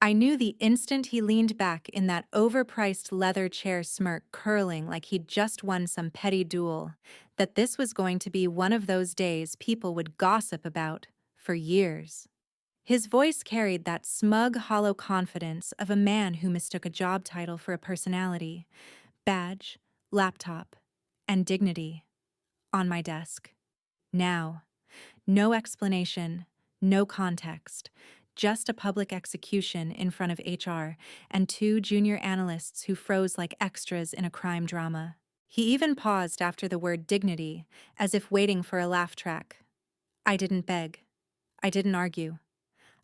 I knew the instant he leaned back in that overpriced leather chair, smirk curling like he'd just won some petty duel, that this was going to be one of those days people would gossip about for years. His voice carried that smug, hollow confidence of a man who mistook a job title for a personality, badge, laptop, and dignity on my desk. Now, no explanation, no context, just a public execution in front of HR and two junior analysts who froze like extras in a crime drama. He even paused after the word dignity, as if waiting for a laugh track. I didn't beg. I didn't argue.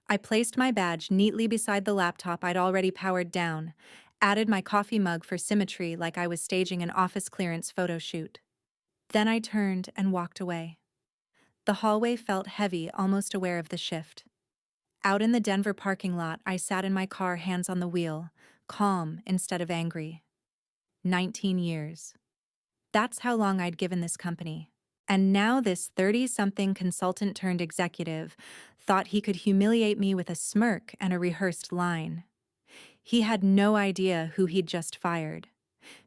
I placed my badge neatly beside the laptop I'd already powered down, added my coffee mug for symmetry like I was staging an office clearance photo shoot. Then I turned and walked away. The hallway felt heavy, almost aware of the shift. Out in the Denver parking lot, I sat in my car, hands on the wheel, calm instead of angry. 19 years. That's how long I'd given this company. And now this 30-something consultant turned executive thought he could humiliate me with a smirk and a rehearsed line. He had no idea who he'd just fired,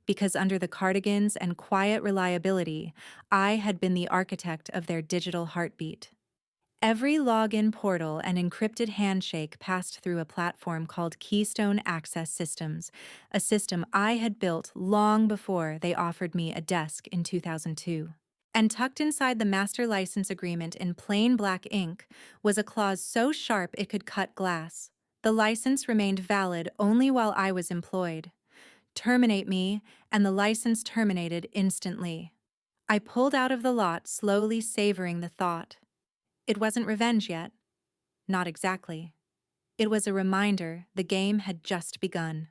because under the cardigans and quiet reliability, I had been the architect of their digital heartbeat. Every login portal and encrypted handshake passed through a platform called Keystone Access Systems, a system I had built long before they offered me a desk in 2002. And tucked inside the master license agreement in plain black ink was a clause so sharp it could cut glass. The license remained valid only while I was employed. Terminate me, and the license terminated instantly. I pulled out of the lot, slowly savoring the thought. It wasn't revenge yet. Not exactly. It was a reminder the game had just begun.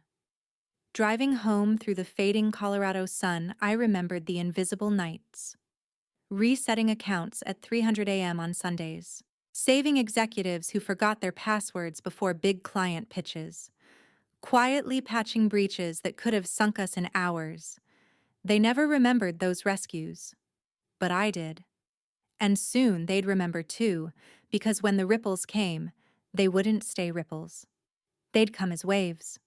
Driving home through the fading Colorado sun, I remembered the invisible nights. Resetting accounts at 300 a.m. on Sundays. Saving executives who forgot their passwords before big client pitches. Quietly patching breaches that could have sunk us in hours. They never remembered those rescues. But I did. And soon they'd remember too, because when the ripples came, they wouldn't stay ripples. They'd come as waves.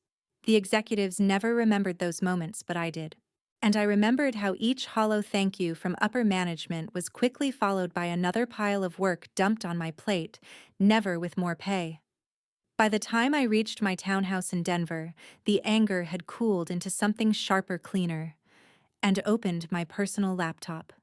The executives never remembered those moments, but I did. And I remembered how each hollow thank you from upper management was quickly followed by another pile of work dumped on my plate, never with more pay. By the time I reached my townhouse in Denver, the anger had cooled into something sharper, cleaner, and opened my personal laptop.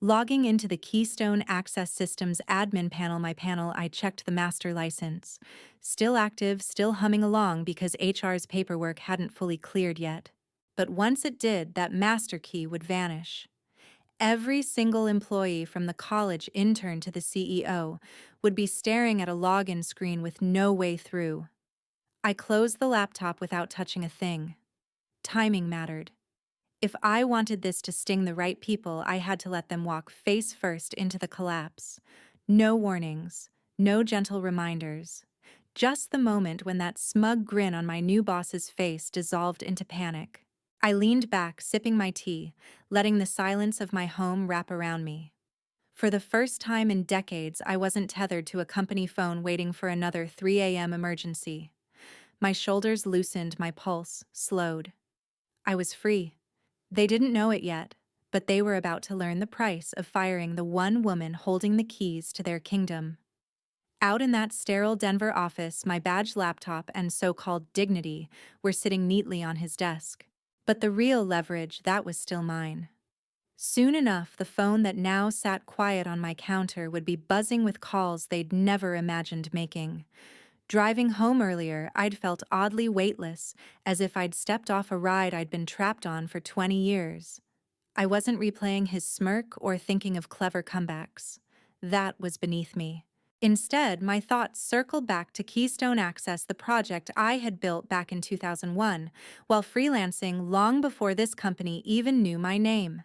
Logging into the Keystone Access Systems admin panel, I checked the master license. Still active, still humming along because HR's paperwork hadn't fully cleared yet. But once it did, that master key would vanish. Every single employee, from the college intern to the CEO, would be staring at a login screen with no way through. I closed the laptop without touching a thing. Timing mattered. If I wanted this to sting the right people, I had to let them walk face first into the collapse. No warnings, no gentle reminders. Just the moment when that smug grin on my new boss's face dissolved into panic. I leaned back, sipping my tea, letting the silence of my home wrap around me. For the first time in decades, I wasn't tethered to a company phone waiting for another 3 a.m. emergency. My shoulders loosened, my pulse slowed. I was free. They didn't know it yet, but they were about to learn the price of firing the one woman holding the keys to their kingdom. Out in that sterile Denver office, my badge, laptop, and so-called dignity were sitting neatly on his desk. But the real leverage, that was still mine. Soon enough, the phone that now sat quiet on my counter would be buzzing with calls they'd never imagined making. Driving home earlier, I'd felt oddly weightless, as if I'd stepped off a ride I'd been trapped on for 20 years. I wasn't replaying his smirk or thinking of clever comebacks. That was beneath me. Instead, my thoughts circled back to Keystone Access, the project I had built back in 2001, while freelancing long before this company even knew my name.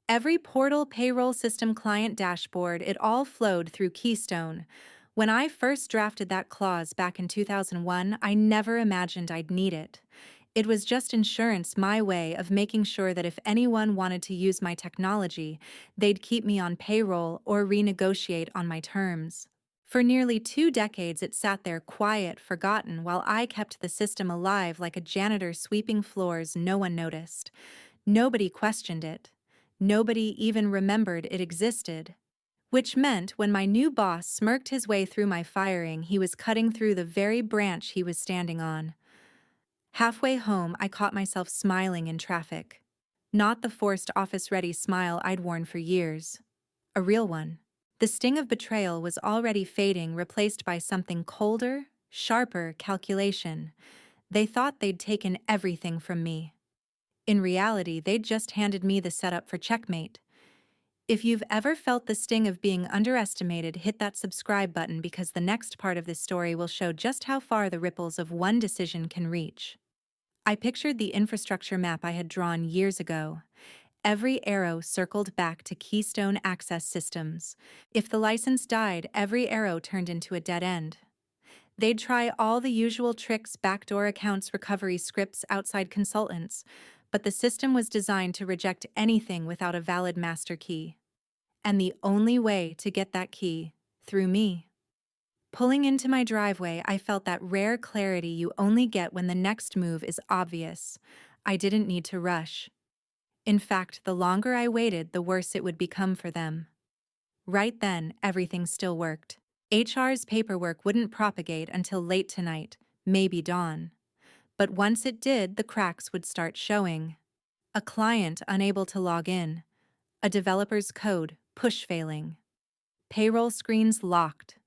Every portal, payroll system, client dashboard, it all flowed through Keystone. When I first drafted that clause back in 2001, I never imagined I'd need it. It was just insurance, my way of making sure that if anyone wanted to use my technology, they'd keep me on payroll or renegotiate on my terms. For nearly 2 decades, it sat there quiet, forgotten, while I kept the system alive like a janitor sweeping floors. No one noticed. Nobody questioned it. Nobody even remembered it existed. Which meant when my new boss smirked his way through my firing, he was cutting through the very branch he was standing on. Halfway home, I caught myself smiling in traffic. Not the forced office-ready smile I'd worn for years. A real one. The sting of betrayal was already fading, replaced by something colder, sharper: calculation. They thought they'd taken everything from me. In reality, they'd just handed me the setup for checkmate. If you've ever felt the sting of being underestimated, hit that subscribe button because the next part of this story will show just how far the ripples of one decision can reach. I pictured the infrastructure map I had drawn years ago. Every arrow circled back to Keystone Access Systems. If the license died, every arrow turned into a dead end. They'd try all the usual tricks: backdoor accounts, recovery scripts, outside consultants, but the system was designed to reject anything without a valid master key. And the only way to get that key: through me. Pulling into my driveway, I felt that rare clarity you only get when the next move is obvious. I didn't need to rush. In fact, the longer I waited, the worse it would become for them. Right then, everything still worked. HR's paperwork wouldn't propagate until late tonight, maybe dawn. But once it did, the cracks would start showing. A client unable to log in. A developer's code push failing. Payroll screens locked.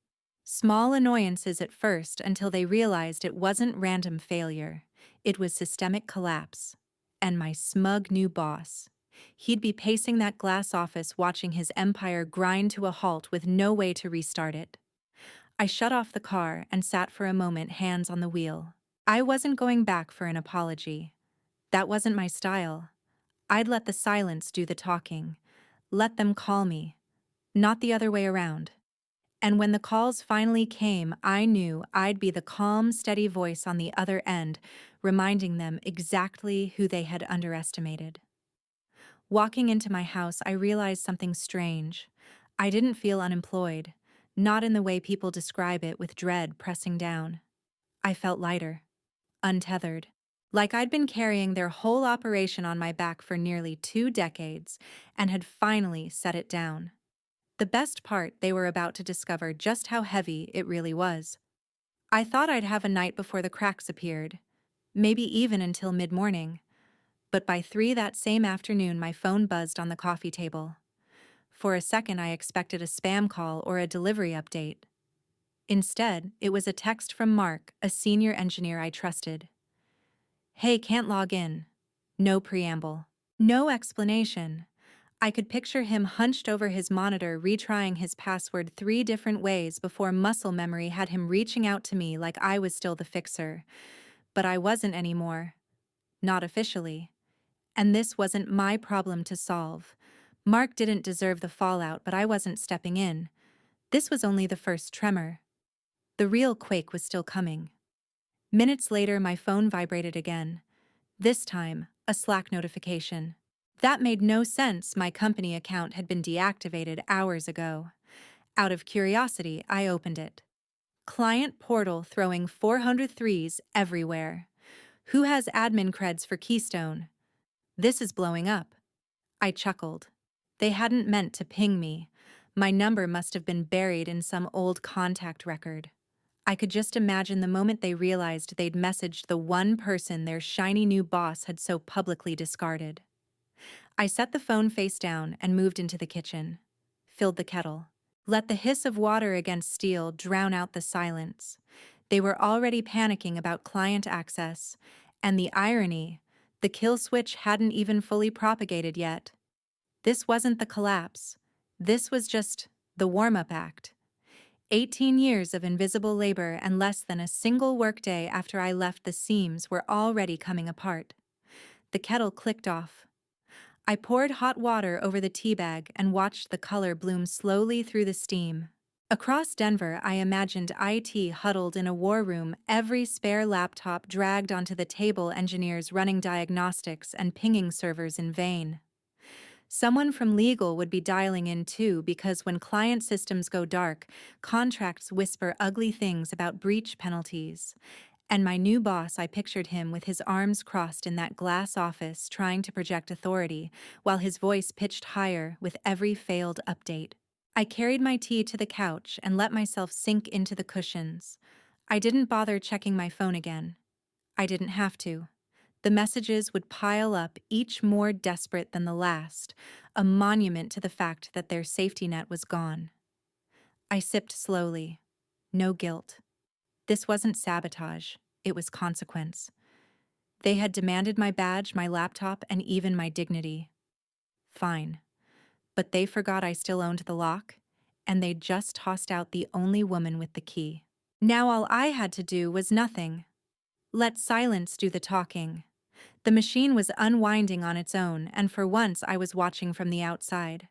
Small annoyances at first, until they realized it wasn't random failure. It was systemic collapse. And my smug new boss. He'd be pacing that glass office watching his empire grind to a halt with no way to restart it. I shut off the car and sat for a moment, hands on the wheel. I wasn't going back for an apology. That wasn't my style. I'd let the silence do the talking. Let them call me, not the other way around. And when the calls finally came, I knew I'd be the calm, steady voice on the other end, reminding them exactly who they had underestimated. Walking into my house, I realized something strange. I didn't feel unemployed, not in the way people describe it, with dread pressing down. I felt lighter, untethered, like I'd been carrying their whole operation on my back for nearly 2 decades and had finally set it down. The best part: they were about to discover just how heavy it really was. I thought I'd have a night before the cracks appeared, maybe even until mid-morning. But by 3 that same afternoon, my phone buzzed on the coffee table. For a second, I expected a spam call or a delivery update. Instead, it was a text from Mark, a senior engineer I trusted. "Hey, can't log in." No preamble. No explanation. I could picture him hunched over his monitor, retrying his password 3 different ways before muscle memory had him reaching out to me like I was still the fixer. But I wasn't anymore. Not officially. And this wasn't my problem to solve. Mark didn't deserve the fallout, but I wasn't stepping in. This was only the first tremor. The real quake was still coming. Minutes later, my phone vibrated again. This time, a Slack notification. That made no sense. My company account had been deactivated hours ago. Out of curiosity, I opened it. Client portal throwing 403s everywhere. Who has admin creds for Keystone? This is blowing up. I chuckled. They hadn't meant to ping me. My number must have been buried in some old contact record. I could just imagine the moment they realized they'd messaged the one person their shiny new boss had so publicly discarded. I set the phone face down and moved into the kitchen. Filled the kettle. Let the hiss of water against steel drown out the silence. They were already panicking about client access, and the irony: the kill switch hadn't even fully propagated yet. This wasn't the collapse. This was just the warm-up act. 18 years of invisible labor, and less than a single workday after I left, the seams were already coming apart. The kettle clicked off. I poured hot water over the teabag and watched the color bloom slowly through the steam. Across Denver, I imagined IT huddled in a war room, every spare laptop dragged onto the table, engineers running diagnostics and pinging servers in vain. Someone from legal would be dialing in too because when client systems go dark, contracts whisper ugly things about breach penalties. And my new boss, I pictured him with his arms crossed in that glass office trying to project authority, while his voice pitched higher with every failed update. I carried my tea to the couch and let myself sink into the cushions. I didn't bother checking my phone again. I didn't have to. The messages would pile up, each more desperate than the last, a monument to the fact that their safety net was gone. I sipped slowly. No guilt. This wasn't sabotage, it was consequence. They had demanded my badge, my laptop, and even my dignity. Fine. But they forgot I still owned the lock, and they'd just tossed out the only woman with the key. Now all I had to do was nothing. Let silence do the talking. The machine was unwinding on its own, and for once I was watching from the outside.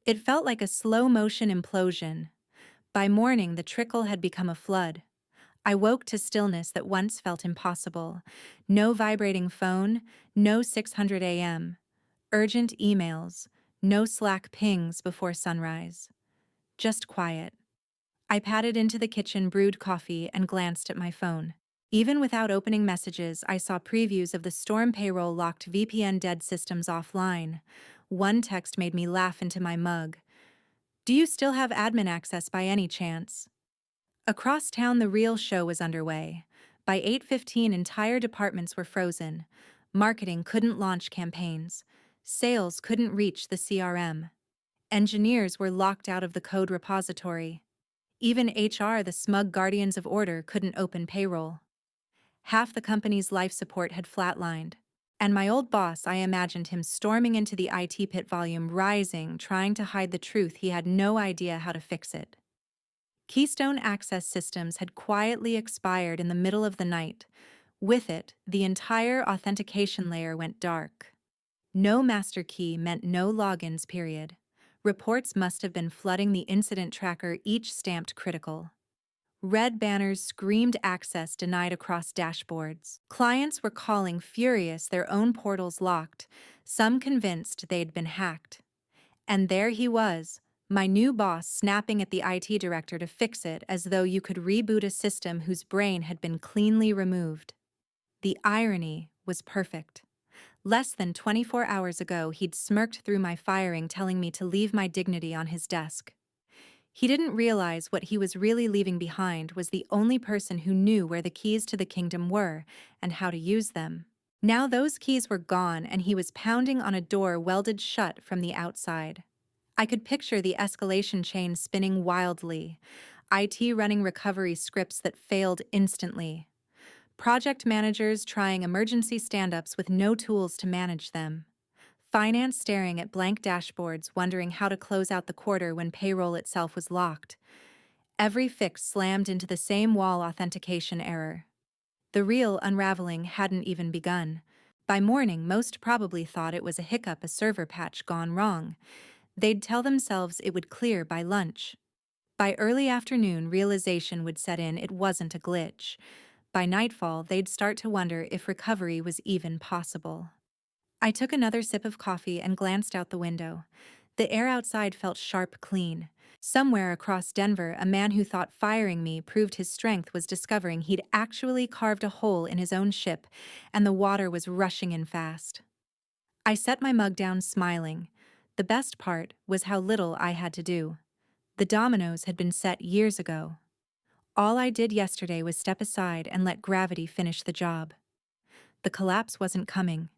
It felt like a slow-motion implosion. By morning, the trickle had become a flood. I woke to stillness that once felt impossible. No vibrating phone, no 600 a.m. Urgent emails, no Slack pings before sunrise. Just quiet. I padded into the kitchen, brewed coffee, and glanced at my phone. Even without opening messages, I saw previews of the storm payroll locked VPN dead systems offline. One text made me laugh into my mug. Do you still have admin access by any chance? Across town, the real show was underway. By 8:15, entire departments were frozen. Marketing couldn't launch campaigns. Sales couldn't reach the CRM. Engineers were locked out of the code repository. Even HR, the smug guardians of order, couldn't open payroll. Half the company's life support had flatlined. And my old boss, I imagined him storming into the IT pit, volume rising, trying to hide the truth. He had no idea how to fix it. Keystone Access Systems had quietly expired in the middle of the night. With it, the entire authentication layer went dark. No master key meant no logins, period. Reports must have been flooding the incident tracker, each stamped critical. Red banners screamed access denied across dashboards. Clients were calling furious, their own portals locked, some convinced they'd been hacked. And there he was, my new boss, snapping at the IT director to fix it as though you could reboot a system whose brain had been cleanly removed. The irony was perfect. Less than 24 hours ago, he'd smirked through my firing, telling me to leave my dignity on his desk. He didn't realize what he was really leaving behind was the only person who knew where the keys to the kingdom were and how to use them. Now those keys were gone, and he was pounding on a door welded shut from the outside. I could picture the escalation chain spinning wildly, IT running recovery scripts that failed instantly, project managers trying emergency stand-ups with no tools to manage them, finance staring at blank dashboards wondering how to close out the quarter when payroll itself was locked. Every fix slammed into the same wall: authentication error. The real unraveling hadn't even begun. By morning, most probably thought it was a hiccup, a server patch gone wrong. They'd tell themselves it would clear by lunch. By early afternoon, realization would set in it wasn't a glitch. By nightfall, they'd start to wonder if recovery was even possible. I took another sip of coffee and glanced out the window. The air outside felt sharp, clean. Somewhere across Denver, a man who thought firing me proved his strength was discovering he'd actually carved a hole in his own ship, and the water was rushing in fast. I set my mug down, smiling. The best part was how little I had to do. The dominoes had been set years ago. All I did yesterday was step aside and let gravity finish the job. The collapse wasn't coming.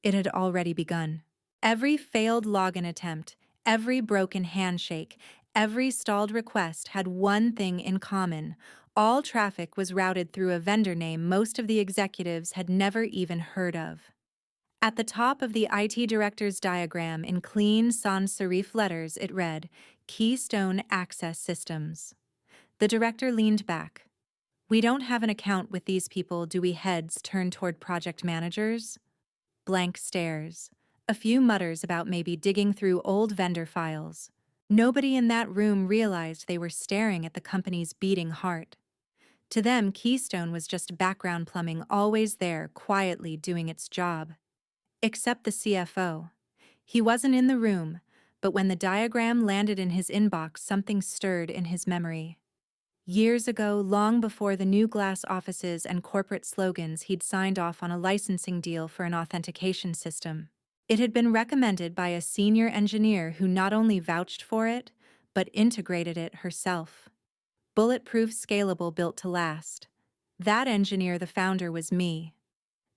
It had already begun. Every failed login attempt, every broken handshake, every stalled request had one thing in common. All traffic was routed through a vendor name most of the executives had never even heard of. At the top of the IT director's diagram, in clean sans serif letters, it read, Keystone Access Systems. The director leaned back. We don't have an account with these people, do we? Heads turned toward project managers. Blank stares. A few mutters about maybe digging through old vendor files. Nobody in that room realized they were staring at the company's beating heart. To them, Keystone was just background plumbing, always there, quietly doing its job. Except the CFO. He wasn't in the room, but when the diagram landed in his inbox, something stirred in his memory. Years ago, long before the new glass offices and corporate slogans, he'd signed off on a licensing deal for an authentication system. It had been recommended by a senior engineer who not only vouched for it, but integrated it herself. Bulletproof, scalable, built to last. That engineer, the founder, was me.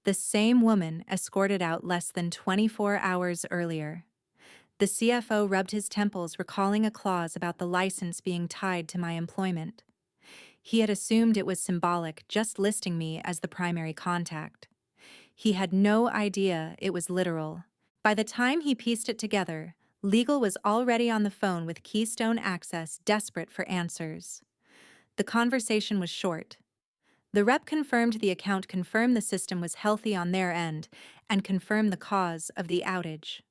The same woman escorted out less than 24 hours earlier. The CFO rubbed his temples, recalling a clause about the license being tied to my employment. He had assumed it was symbolic, just listing me as the primary contact. He had no idea it was literal. By the time he pieced it together, legal was already on the phone with Keystone Access, desperate for answers. The conversation was short. The rep confirmed the account, confirmed the system was healthy on their end, and confirmed the cause of the outage.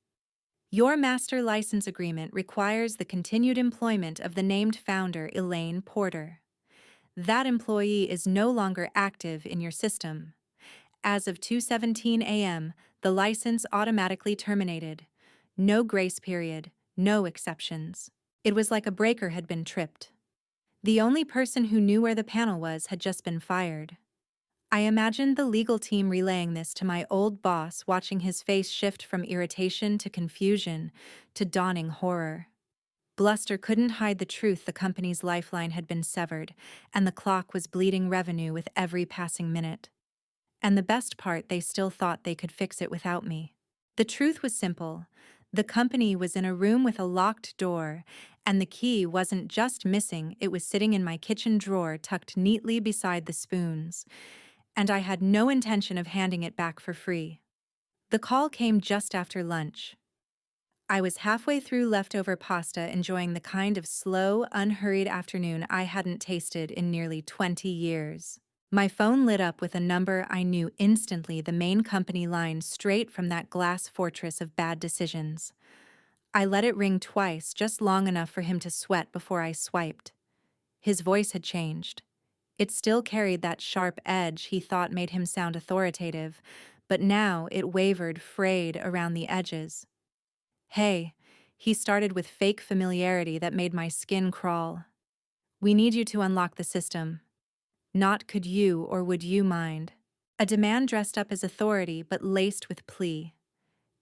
Your master license agreement requires the continued employment of the named founder, Elaine Porter. That employee is no longer active in your system. As of 2:17 a.m., the license automatically terminated. No grace period, no exceptions. It was like a breaker had been tripped. The only person who knew where the panel was had just been fired. I imagined the legal team relaying this to my old boss, watching his face shift from irritation to confusion to dawning horror. Bluster couldn't hide the truth. The company's lifeline had been severed, and the clock was bleeding revenue with every passing minute. And the best part, they still thought they could fix it without me. The truth was simple. The company was in a room with a locked door, and the key wasn't just missing, it was sitting in my kitchen drawer tucked neatly beside the spoons. And I had no intention of handing it back for free. The call came just after lunch. I was halfway through leftover pasta, enjoying the kind of slow, unhurried afternoon I hadn't tasted in nearly 20 years. My phone lit up with a number I knew instantly, the main company line, straight from that glass fortress of bad decisions. I let it ring twice, just long enough for him to sweat before I swiped. His voice had changed. It still carried that sharp edge he thought made him sound authoritative, but now it wavered, frayed around the edges. "Hey," he started with fake familiarity that made my skin crawl. "We need you to unlock the system. Not could you or would you mind?" A demand dressed up as authority but laced with plea.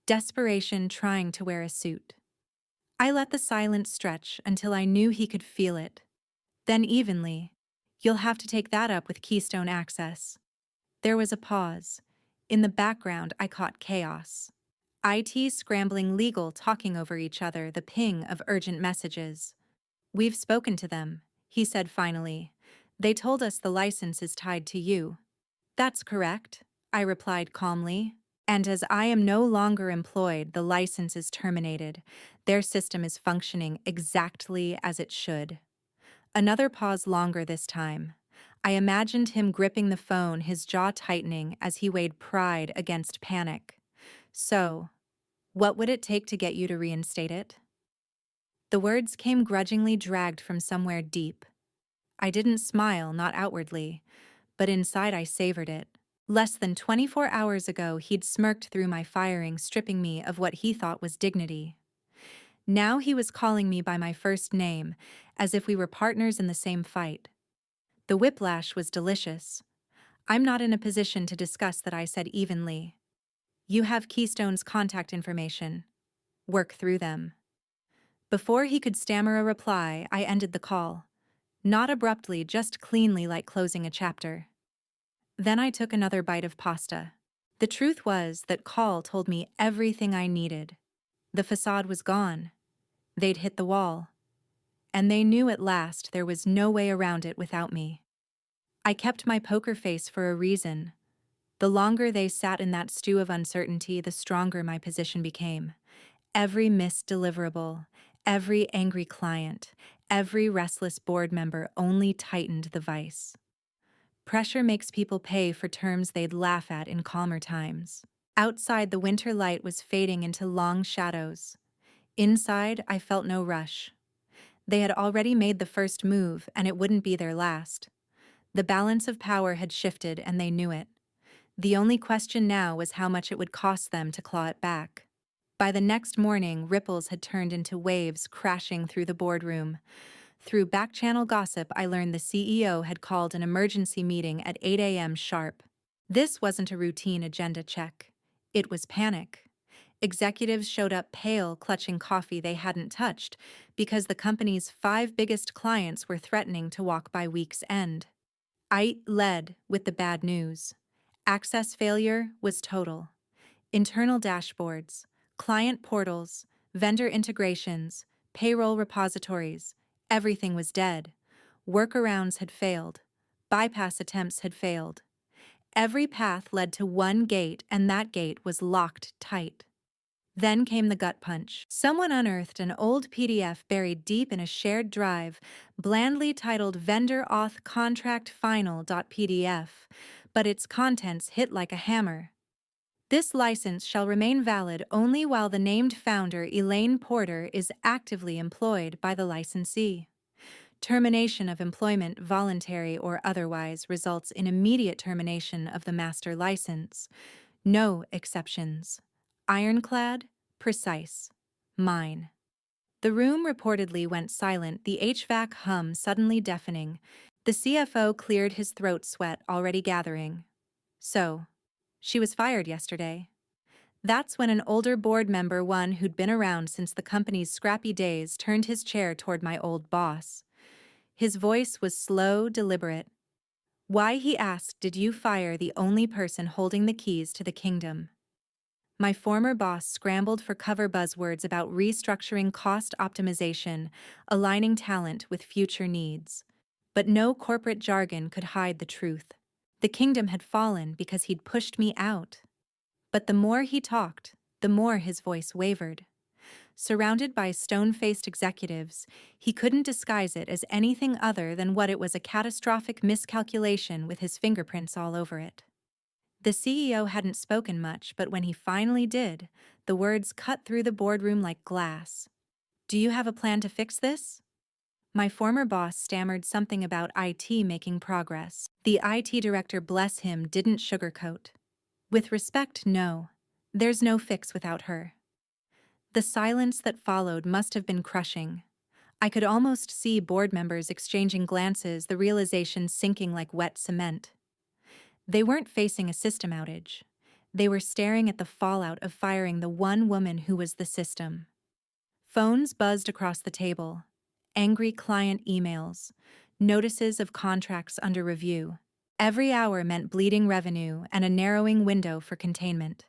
Desperation trying to wear a suit. I let the silence stretch until I knew he could feel it. Then evenly, "You'll have to take that up with Keystone Access." There was a pause. In the background, I caught chaos. IT scrambling, legal talking over each other, the ping of urgent messages. "We've spoken to them," he said finally. "They told us the license is tied to you." "That's correct," I replied calmly. "And as I am no longer employed, the license is terminated. Their system is functioning exactly as it should." Another pause, longer this time. I imagined him gripping the phone, his jaw tightening as he weighed pride against panic. "So, what would it take to get you to reinstate it?" The words came grudgingly, dragged from somewhere deep. I didn't smile, not outwardly, but inside I savored it. Less than 24 hours ago, he'd smirked through my firing, stripping me of what he thought was dignity. Now he was calling me by my first name, as if we were partners in the same fight. The whiplash was delicious. "I'm not in a position to discuss that," I said evenly. "You have Keystone's contact information. Work through them." Before he could stammer a reply, I ended the call. Not abruptly, just cleanly, like closing a chapter. Then I took another bite of pasta. The truth was that call told me everything I needed. The facade was gone. They'd hit the wall. And they knew at last there was no way around it without me. I kept my poker face for a reason. The longer they sat in that stew of uncertainty, the stronger my position became. Every missed deliverable, every angry client, every restless board member only tightened the vice. Pressure makes people pay for terms they'd laugh at in calmer times. Outside, the winter light was fading into long shadows. Inside, I felt no rush. They had already made the first move, and it wouldn't be their last. The balance of power had shifted, and they knew it. The only question now was how much it would cost them to claw it back. By the next morning, ripples had turned into waves crashing through the boardroom. Through back-channel gossip, I learned the CEO had called an emergency meeting at 8 a.m. sharp. This wasn't a routine agenda check. It was panic. Executives showed up pale, clutching coffee they hadn't touched, because the company's 5 biggest clients were threatening to walk by week's end. I led with the bad news. Access failure was total. Internal dashboards, client portals, vendor integrations, payroll repositories, everything was dead. Workarounds had failed. Bypass attempts had failed. Every path led to one gate, and that gate was locked tight. Then came the gut punch. Someone unearthed an old PDF buried deep in a shared drive, blandly titled Vendor Auth Contract Final.pdf, but its contents hit like a hammer. This license shall remain valid only while the named founder, Elaine Porter, is actively employed by the licensee. Termination of employment, voluntary or otherwise, results in immediate termination of the master license. No exceptions. Ironclad, precise. Mine. The room reportedly went silent, the HVAC hum suddenly deafening. The CFO cleared his throat, sweat already gathering. So, she was fired yesterday. That's when an older board member, one who'd been around since the company's scrappy days, turned his chair toward my old boss. His voice was slow, deliberate. Why, he asked, did you fire the only person holding the keys to the kingdom? My former boss scrambled for cover buzzwords about restructuring, cost optimization, aligning talent with future needs. But no corporate jargon could hide the truth. The kingdom had fallen because he'd pushed me out. But the more he talked, the more his voice wavered. Surrounded by stone-faced executives, he couldn't disguise it as anything other than what it was: a catastrophic miscalculation with his fingerprints all over it. The CEO hadn't spoken much, but when he finally did, the words cut through the boardroom like glass. Do you have a plan to fix this? My former boss stammered something about IT making progress. The IT director, bless him, didn't sugarcoat. With respect, no. There's no fix without her. The silence that followed must have been crushing. I could almost see board members exchanging glances, the realization sinking like wet cement. They weren't facing a system outage. They were staring at the fallout of firing the one woman who was the system. Phones buzzed across the table. Angry client emails. Notices of contracts under review. Every hour meant bleeding revenue and a narrowing window for containment.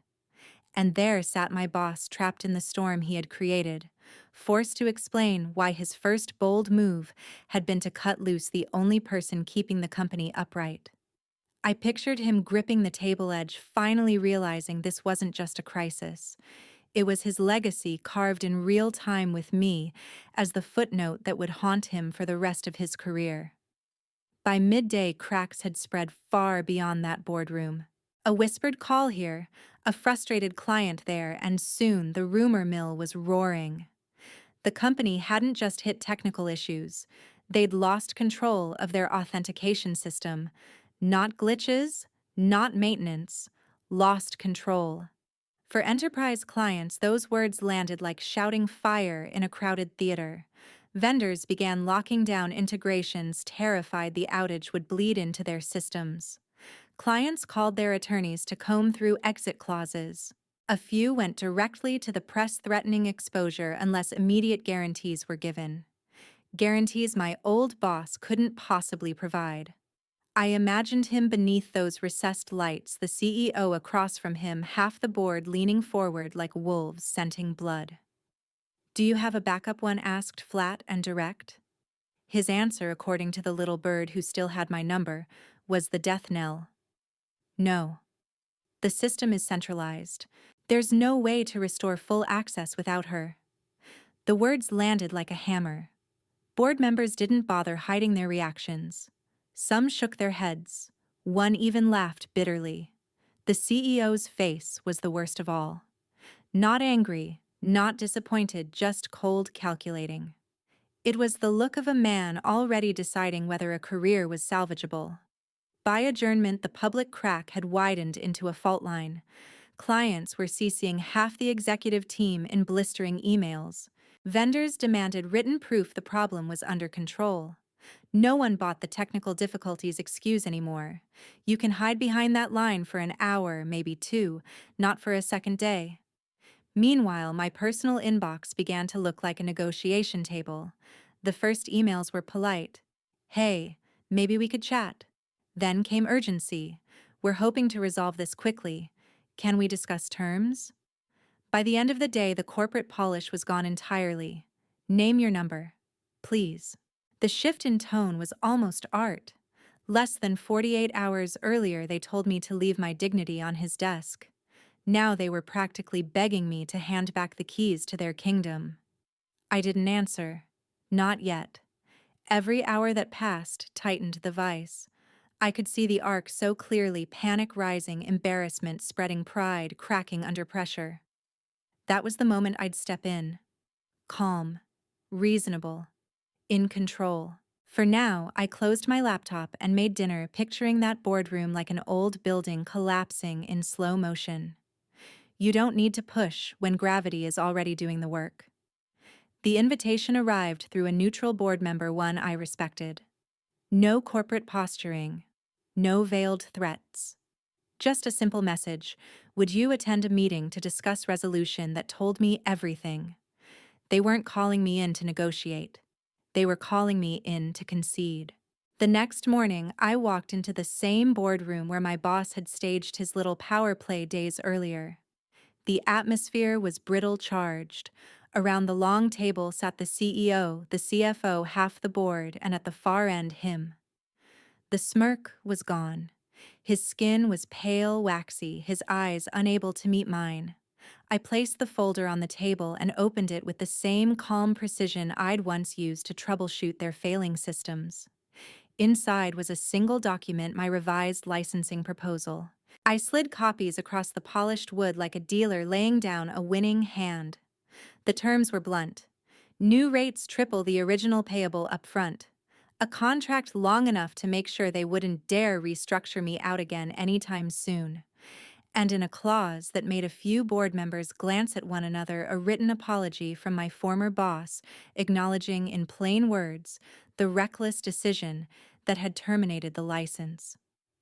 And there sat my boss, trapped in the storm he had created, forced to explain why his first bold move had been to cut loose the only person keeping the company upright. I pictured him gripping the table edge, finally realizing this wasn't just a crisis. It was his legacy carved in real time with me as the footnote that would haunt him for the rest of his career. By midday, cracks had spread far beyond that boardroom. A whispered call here, a frustrated client there, and soon the rumor mill was roaring. The company hadn't just hit technical issues. They'd lost control of their authentication system. Not glitches, not maintenance, lost control. For enterprise clients, those words landed like shouting fire in a crowded theater. Vendors began locking down integrations, terrified the outage would bleed into their systems. Clients called their attorneys to comb through exit clauses. A few went directly to the press, threatening exposure unless immediate guarantees were given. Guarantees my old boss couldn't possibly provide. I imagined him beneath those recessed lights, the CEO across from him, half the board leaning forward like wolves scenting blood. Do you have a backup? One asked, flat and direct. His answer, according to the little bird who still had my number, was the death knell. No. The system is centralized. There's no way to restore full access without her. The words landed like a hammer. Board members didn't bother hiding their reactions. Some shook their heads. One even laughed bitterly. The CEO's face was the worst of all. Not angry, not disappointed, just cold, calculating. It was the look of a man already deciding whether a career was salvageable. By adjournment, the public crack had widened into a fault line. Clients were CCing half the executive team in blistering emails. Vendors demanded written proof the problem was under control. No one bought the technical difficulties excuse anymore. You can hide behind that line for an hour, maybe two, not for a second day. Meanwhile, my personal inbox began to look like a negotiation table. The first emails were polite. Hey, maybe we could chat. Then came urgency. We're hoping to resolve this quickly. Can we discuss terms? By the end of the day, the corporate polish was gone entirely. Name your number, please. The shift in tone was almost art. Less than 48 hours earlier, they told me to leave my dignity on his desk. Now they were practically begging me to hand back the keys to their kingdom. I didn't answer. Not yet. Every hour that passed tightened the vice. I could see the arc so clearly, panic rising, embarrassment spreading, pride cracking under pressure. That was the moment I'd step in. Calm. Reasonable. In control. For now, I closed my laptop and made dinner, picturing that boardroom like an old building collapsing in slow motion. You don't need to push when gravity is already doing the work. The invitation arrived through a neutral board member, one I respected. No corporate posturing. No veiled threats. Just a simple message. Would you attend a meeting to discuss resolution that told me everything? They weren't calling me in to negotiate. They were calling me in to concede. The next morning, I walked into the same boardroom where my boss had staged his little power play days earlier. The atmosphere was brittle charged. Around the long table sat the CEO, the CFO, half the board, and at the far end, him. The smirk was gone. His skin was pale, waxy, his eyes unable to meet mine. I placed the folder on the table and opened it with the same calm precision I'd once used to troubleshoot their failing systems. Inside was a single document, my revised licensing proposal. I slid copies across the polished wood like a dealer laying down a winning hand. The terms were blunt. New rates triple the original payable up front. A contract long enough to make sure they wouldn't dare restructure me out again anytime soon. And in a clause that made a few board members glance at one another, a written apology from my former boss, acknowledging in plain words the reckless decision that had terminated the license.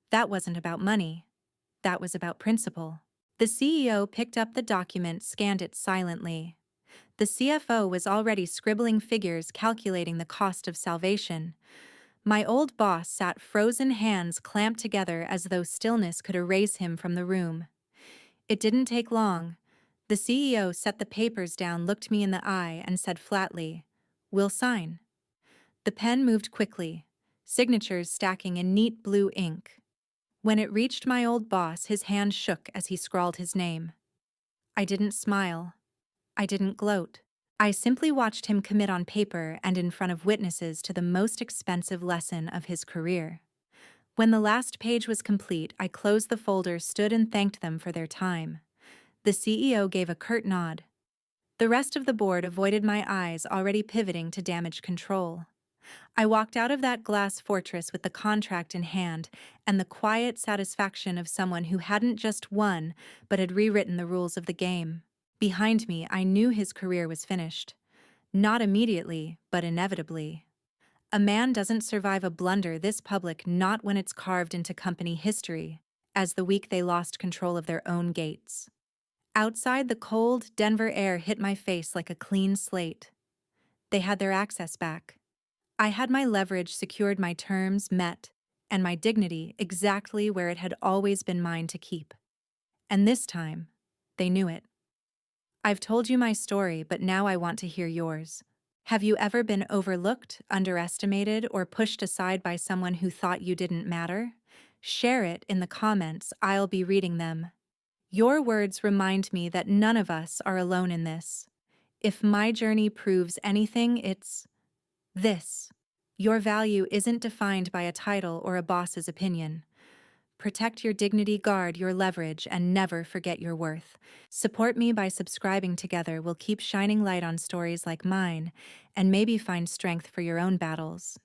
That wasn't about money. That was about principle. The CEO picked up the document, scanned it silently. The CFO was already scribbling figures, calculating the cost of salvation. My old boss sat frozen, hands clamped together as though stillness could erase him from the room. It didn't take long. The CEO set the papers down, looked me in the eye, and said flatly, "We'll sign." The pen moved quickly, signatures stacking in neat blue ink. When it reached my old boss, his hand shook as he scrawled his name. I didn't smile. I didn't gloat. I simply watched him commit on paper and in front of witnesses to the most expensive lesson of his career. When the last page was complete, I closed the folder, stood and thanked them for their time. The CEO gave a curt nod. The rest of the board avoided my eyes, already pivoting to damage control. I walked out of that glass fortress with the contract in hand and the quiet satisfaction of someone who hadn't just won, but had rewritten the rules of the game. Behind me, I knew his career was finished. Not immediately, but inevitably. A man doesn't survive a blunder this public, not when it's carved into company history, as the week they lost control of their own gates. Outside, the cold Denver air hit my face like a clean slate. They had their access back. I had my leverage secured, my terms met, and my dignity exactly where it had always been mine to keep. And this time, they knew it. I've told you my story, but now I want to hear yours. Have you ever been overlooked, underestimated, or pushed aside by someone who thought you didn't matter? Share it in the comments. I'll be reading them. Your words remind me that none of us are alone in this. If my journey proves anything, it's this. Your value isn't defined by a title or a boss's opinion. Protect your dignity, guard your leverage, and never forget your worth. Support me by subscribing. Together we'll keep shining light on stories like mine and maybe find strength for your own battles.